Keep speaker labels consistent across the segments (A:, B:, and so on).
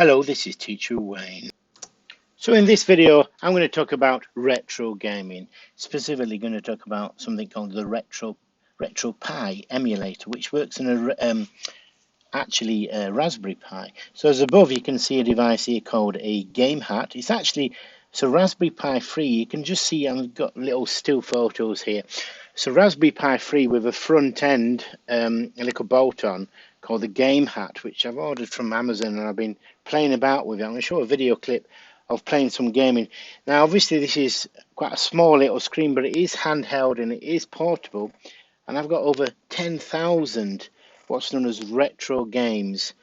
A: Hello, this is Teacher Wayne. So in this video, I'm going to talk about retro gaming. Specifically going to talk about something called the RetroPie emulator, which works in a Raspberry Pi. So as above, you can see a device here called a Game Hat. It's a Raspberry Pi 3. You can just see I've got little still photos here. So Raspberry Pi 3 with a front end, a little bolt on called the Game Hat, which I've ordered from Amazon, and I've been playing about with it. I'm going to show a video clip of playing some gaming. Now obviously this is quite a small little screen, but it is handheld and it is portable, and I've got over 10,000 what's known as retro games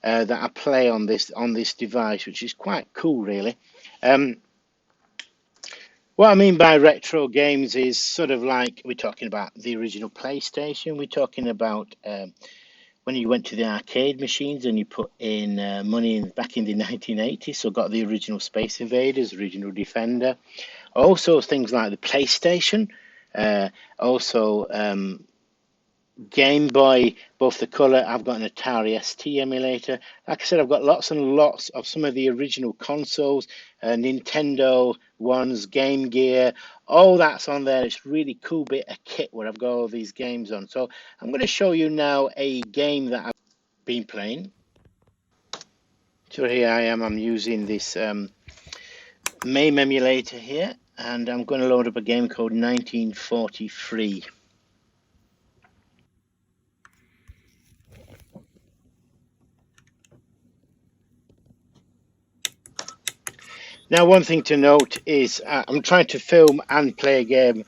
A: that I play on this device, which is quite cool really. What I mean by retro games is sort of like we're talking about the original PlayStation. We're talking about when you went to the arcade machines and you put in money back in the 1980s. So got the original Space Invaders, original Defender. Also things like the PlayStation. Also Game Boy, both the color. I've got an Atari ST emulator. Like I said, I've got lots and lots of some of the original consoles, Nintendo ones, Game Gear, all that's on there. It's really cool bit of kit where I've got all these games on. So I'm going to show you now a game that I've been playing. So here I am, I'm using this MAME emulator here, and I'm going to load up a game called 1943. Now, one thing to note is I'm trying to film and play a game,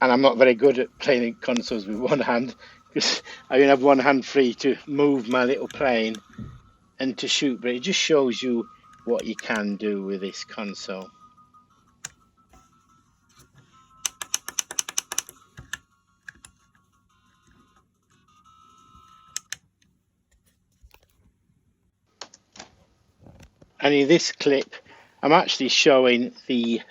A: and I'm not very good at playing consoles with one hand, because I only have one hand free to move my little plane and to shoot, but it just shows you what you can do with this console. And in this clip, I'm actually showing the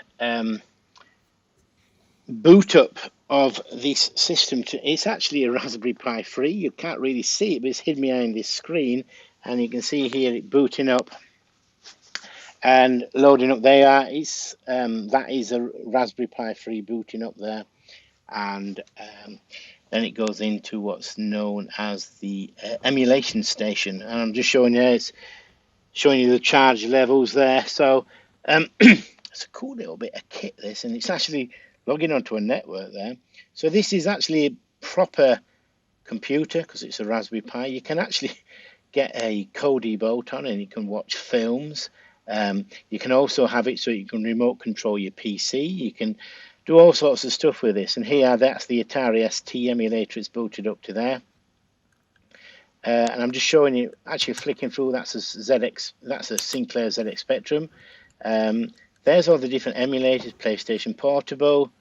A: boot up of this system. It's actually a Raspberry Pi 3. You can't really see it, but it's hidden behind this screen, and you can see here it booting up and loading up. That is a Raspberry Pi 3 booting up there, and then it goes into what's known as the emulation station, and I'm just showing you it's showing you the charge levels there. So it's a cool little bit of kit, this, and it's actually logging onto a network there. So this is actually a proper computer because it's a Raspberry Pi. You can actually get a Kodi bolt on and you can watch films. You can also have it so you can remote control your PC. You can do all sorts of stuff with this. And here, that's the Atari ST emulator. It's booted up to there. And I'm just showing you, actually flicking through, that's a Sinclair ZX Spectrum. There's all the different emulators, PlayStation Portable.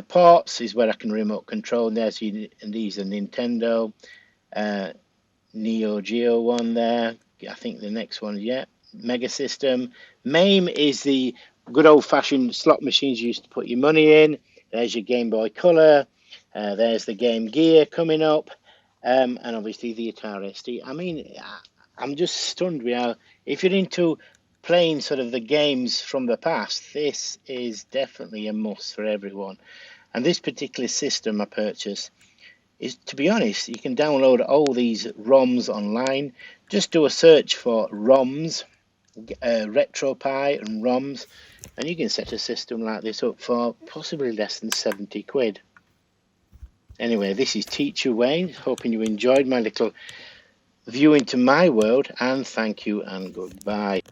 A: Ports is where I can remote control. And these are Nintendo. Neo Geo one there. I think the next one, yeah. Mega System. MAME is the good old-fashioned slot machines you used to put your money in. There's your Game Boy Color. There's the Game Gear coming up. And obviously the Atari ST. I mean, I'm just stunned with how, if you're into playing sort of the games from the past, this is definitely a must for everyone. And this particular system I purchased is, to be honest, you can download all these ROMs online. Just do a search for ROMs, RetroPie and ROMs, and you can set a system like this up for possibly less than 70 quid. Anyway, this is Teacher Wayne, hoping you enjoyed my little view into my world, and thank you and goodbye.